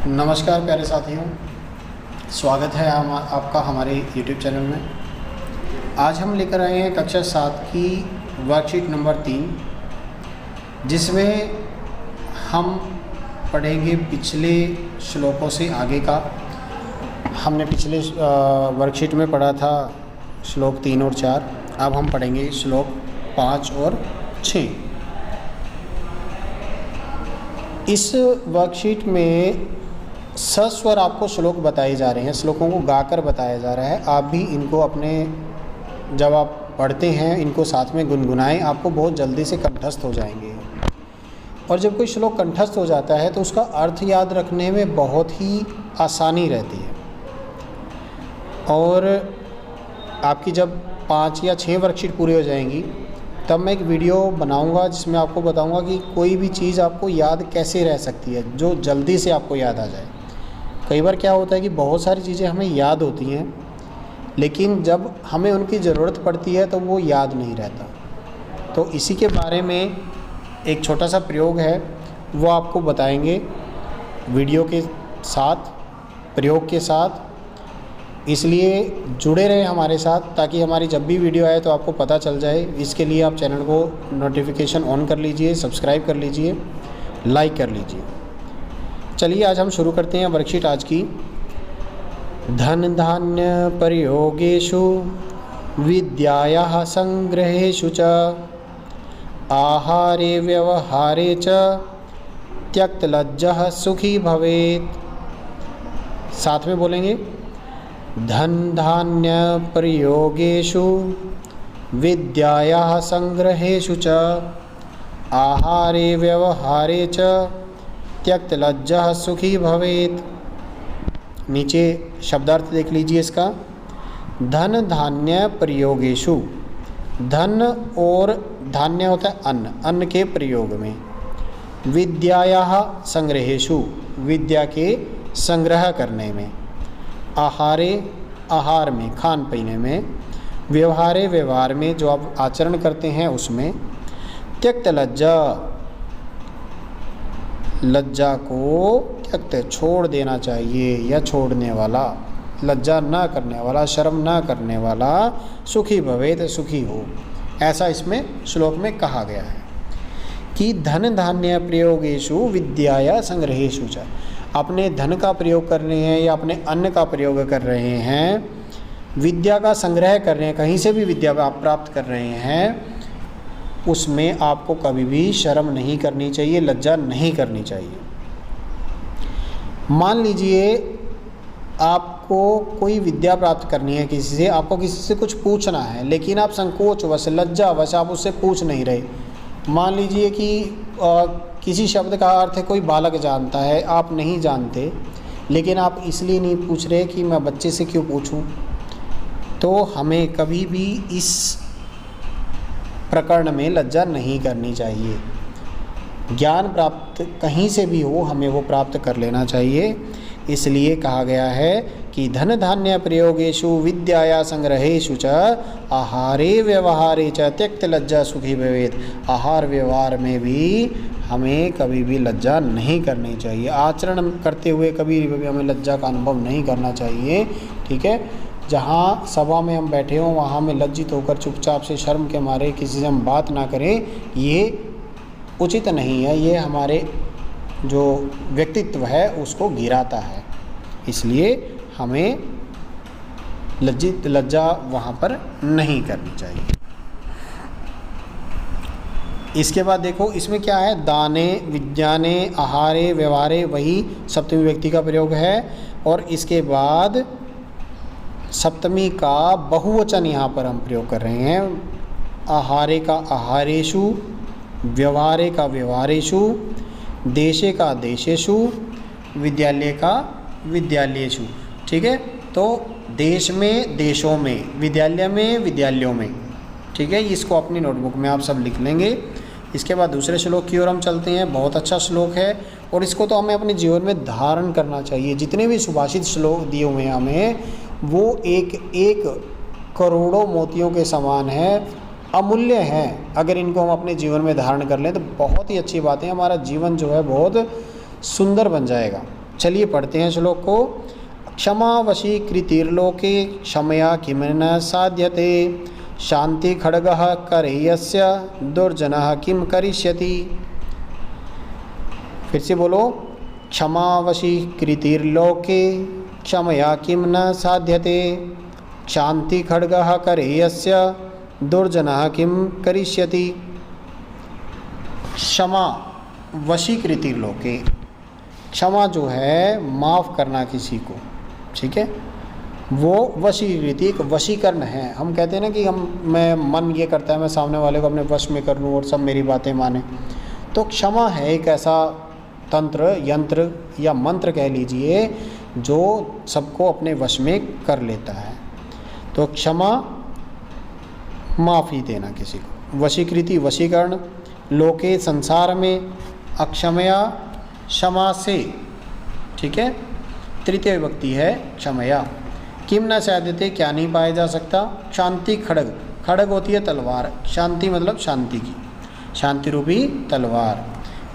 नमस्कार प्यारे साथियों, स्वागत है आपका हमारे YouTube चैनल में। आज हम लेकर आए हैं कक्षा 7 की वर्कशीट नंबर 3, जिसमें हम पढ़ेंगे पिछले श्लोकों से आगे का। हमने पिछले वर्कशीट में पढ़ा था श्लोक 3 और 4। अब हम पढ़ेंगे श्लोक 5 और 6। इस वर्कशीट में सस्वर आपको श्लोक बताए जा रहे हैं, श्लोकों को गाकर बताया जा रहा है। आप भी इनको अपने जब आप पढ़ते हैं इनको साथ में गुनगुनाएं, आपको बहुत जल्दी से कंठस्थ हो जाएंगे। और जब कोई श्लोक कंठस्थ हो जाता है तो उसका अर्थ याद रखने में बहुत ही आसानी रहती है। और आपकी जब 5 या 6 वर्कशीट पूरी हो जाएंगी तब मैं एक वीडियो बनाऊंगा जिसमें आपको बताऊंगा कि कोई भी चीज़ आपको याद कैसे रह सकती है, जो जल्दी से आपको याद आ जाए। कई बार क्या होता है कि बहुत सारी चीज़ें हमें याद होती हैं, लेकिन जब हमें उनकी ज़रूरत पड़ती है तो वो याद नहीं रहता। तो इसी के बारे में एक छोटा सा प्रयोग है, वो आपको बताएंगे वीडियो के साथ, प्रयोग के साथ। इसलिए जुड़े रहें हमारे साथ, ताकि हमारी जब भी वीडियो आए तो आपको पता चल जाए। इसके लिए आप चैनल को नोटिफिकेशन ऑन कर लीजिए, सब्सक्राइब कर लीजिए, लाइक कर लीजिए। चलिए आज हम शुरू करते हैं वर्कशीट आज की। धन धान्य प्रयोगेषु विद्यायाः संग्रहेषु च आहारे व्यवहारे च त्यक्तलज्जः सुखी भवेत्। साथ में बोलेंगे, धन धान्य प्रयोगेषु विद्यायाः संग्रहेषु च आहारे व्यवहारे च त्यक्तलज्जः सुखी भवेत्। नीचे शब्दार्थ देख लीजिए इसका। धन धान्य प्रयोगेषु, धन और धान्य होता है अन्न, अन्न के प्रयोग में। विद्यायाः संग्रहेषु, विद्या के संग्रह करने में। आहारे, आहार में, खान पीने में। व्यवहारे, व्यवहार में, जो आप आचरण करते हैं उसमें। त्यक्त लज्जा, लज्जा को त्यक्त, छोड़ देना चाहिए या छोड़ने वाला, लज्जा ना करने वाला, शर्म ना करने वाला। सुखी भवेत, सुखी हो, ऐसा इसमें श्लोक में कहा गया है कि धन धान्य प्रयोगेषु विद्याया संग्रहेषु च। अपने धन का प्रयोग कर रहे हैं या अपने अन्न का प्रयोग कर रहे हैं, विद्या का संग्रह कर रहे हैं, कहीं से भी विद्या आप प्राप्त कर रहे हैं, उसमें आपको कभी भी शर्म नहीं करनी चाहिए, लज्जा नहीं करनी चाहिए। मान लीजिए आपको कोई विद्या प्राप्त करनी है किसी से, आपको किसी से कुछ पूछना है, लेकिन आप संकोचवश, लज्जावश आप उससे पूछ नहीं रहे। मान लीजिए कि किसी शब्द का अर्थ है कोई बालक जानता है, आप नहीं जानते, लेकिन आप इसलिए नहीं पूछ रहे कि मैं बच्चे से क्यों पूछूं। तो हमें कभी भी इस प्रकरण में लज्जा नहीं करनी चाहिए। ज्ञान प्राप्त कहीं से भी हो, हमें वो प्राप्त कर लेना चाहिए। इसलिए कहा गया है कि धन धान्य प्रयोगेषु विद्याया संग्रहेषु च आहारे व्यवहारे च त्यक्त लज्जा सुखी भवेत्। आहार व्यवहार में भी हमें कभी भी लज्जा नहीं करनी चाहिए। आचरण करते हुए कभी भी हमें लज्जा का अनुभव नहीं करना चाहिए। ठीक है, जहाँ सभा में हम बैठे हों वहाँ में लज्जित होकर चुपचाप से शर्म के मारे किसी से हम बात ना करें, ये उचित नहीं है। ये हमारे जो व्यक्तित्व है उसको गिराता है। इसलिए हमें लज्जा वहाँ पर नहीं करनी चाहिए। इसके बाद देखो इसमें क्या है, दाने, विज्ञाने, आहारे, व्यवहारे, वही सप्तमी व्यक्ति का प्रयोग है। और इसके बाद सप्तमी का बहुवचन यहाँ पर हम प्रयोग कर रहे हैं। आहारे का आहारेषु, व्यवहारे का व्यवहारेषु, देशे का देशेषु, विद्यालय का विद्यालयेषु। ठीक है, तो देश में देशों में, विद्यालय में विद्यालयों में। ठीक है, इसको अपनी नोटबुक में आप सब लिख लेंगे। इसके बाद दूसरे श्लोक की ओर हम चलते हैं। बहुत अच्छा श्लोक है और इसको तो हमें अपने जीवन में धारण करना चाहिए। जितने भी सुभाषित श्लोक दिए हुए हैं हमें, वो एक एक करोड़ों मोतियों के समान है। अमूल्य हैं। अगर इनको हम अपने जीवन में धारण कर लें तो बहुत ही अच्छी बात है, हमारा जीवन जो है बहुत सुंदर बन जाएगा। चलिए पढ़ते हैं श्लोक को। क्षमा वशीकृतिर्लोके क्षमया किम न साध्यते, शांति खड्गः करेयस्य दुर्जनः किम करिष्यति। फिर से बोलो। क्षमा वशीकृतिर्लोके क्षमया किम न साध्यते, शांति खड्गः करेयस्य दुर्जनः किम करिष्यति। क्षमा वशीकृतिर्लोके, क्षमा जो है माफ़ करना किसी को, ठीक है, वो वशीकृति एक वशीकरण है। हम कहते हैं ना कि मैं मन ये करता है मैं सामने वाले को अपने वश में कर लूँ और सब मेरी बातें माने। तो क्षमा है एक ऐसा तंत्र, यंत्र या मंत्र कह लीजिए जो सबको अपने वश में कर लेता है। तो क्षमा माफ़ी देना किसी को, वशीकृति वशीकरण, लोके संसार में, अक्षमया क्षमा से, ठीक है, तृतीय विभक्ति है क्षमया। किम न साध्यते क्या नहीं पाया जा सकता, शांति खड्ग, खड्ग होती है तलवार, शांति मतलब शांति की, शांति रूपी तलवार।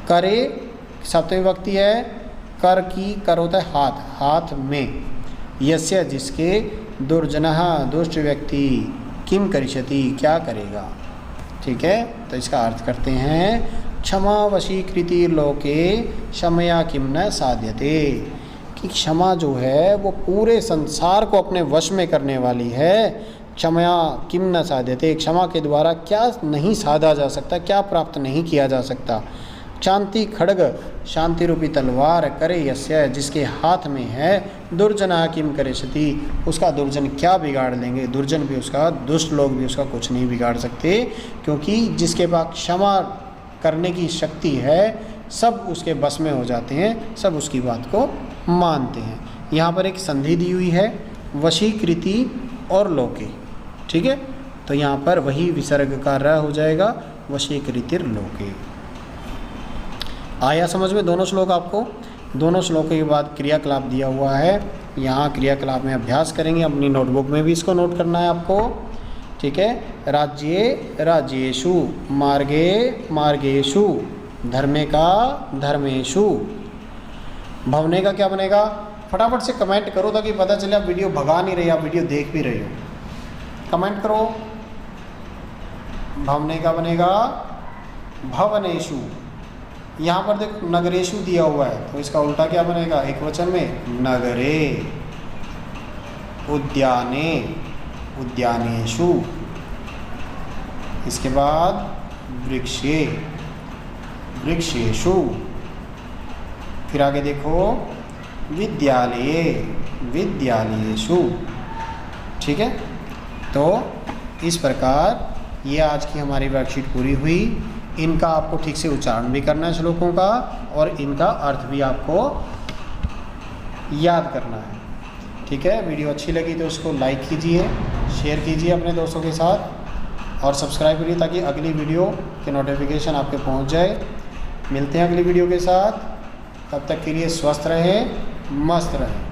करे सप्तमी विभक्ति है, कर की, कर होता है हाथ, हाथ में, यस्य जिसके, दुर्जनः दुष्ट व्यक्ति, किम करिष्यति क्या करेगा, ठीक है। तो इसका अर्थ करते हैं क्षमा वशीकृति लोके क्षमया किम न साध्यते, कि क्षमा जो है वो पूरे संसार को अपने वश में करने वाली है। क्षमया किम न साध्यते, क्षमा के द्वारा क्या नहीं साधा जा सकता, क्या प्राप्त नहीं किया जा सकता। शांति खड्ग, शांति रूपी तलवार, करे यस्य जिसके हाथ में है, दुर्जना किम करिष्यति उसका दुर्जन क्या बिगाड़ लेंगे, दुर्जन भी उसका, दुष्ट लोग भी उसका कुछ नहीं बिगाड़ सकते, क्योंकि जिसके पास क्षमा करने की शक्ति है सब उसके बस में हो जाते हैं, सब उसकी बात को मानते हैं। यहाँ पर एक संधि दी हुई है, वशीकृति और लोके, ठीक है। तो यहाँ पर वही विसर्ग का र हो जाएगा, वशीकृतिर लोके। आया समझ में दोनों श्लोक आपको? दोनों श्लोकों के बाद क्रियाकलाप दिया हुआ है, यहाँ क्रियाकलाप में अभ्यास करेंगे, अपनी नोटबुक में भी इसको नोट करना है आपको, ठीक है। राज्ये राज्येषु, मार्गे मार्गेषु, धर्मे का धर्मेषु। भवने का क्या बनेगा? फटाफट से कमेंट करो ताकि पता चले आप वीडियो भगा नहीं रहे, आप वीडियो देख भी रहे हो। कमेंट करो। भवने का बनेगा भवनेषु। यहाँ पर देखो नगरेषु दिया हुआ है, तो इसका उल्टा क्या बनेगा एक वचन में? नगरे। उद्याने, उद्यानेषु। इसके बाद वृक्षे, वृक्षेषु। फिर आगे देखो विद्यालये, विद्यालयेषु, ठीक है। तो इस प्रकार ये आज की हमारी वर्कशीट पूरी हुई। इनका आपको ठीक से उच्चारण भी करना है श्लोकों का, और इनका अर्थ भी आपको याद करना है, ठीक है। वीडियो अच्छी लगी तो उसको लाइक कीजिए, शेयर कीजिए अपने दोस्तों के साथ, और सब्सक्राइब करिए ताकि अगली वीडियो के नोटिफिकेशन आपके पहुंच जाए। मिलते हैं अगली वीडियो के साथ, तब तक के लिए स्वस्थ रहें, मस्त रहें।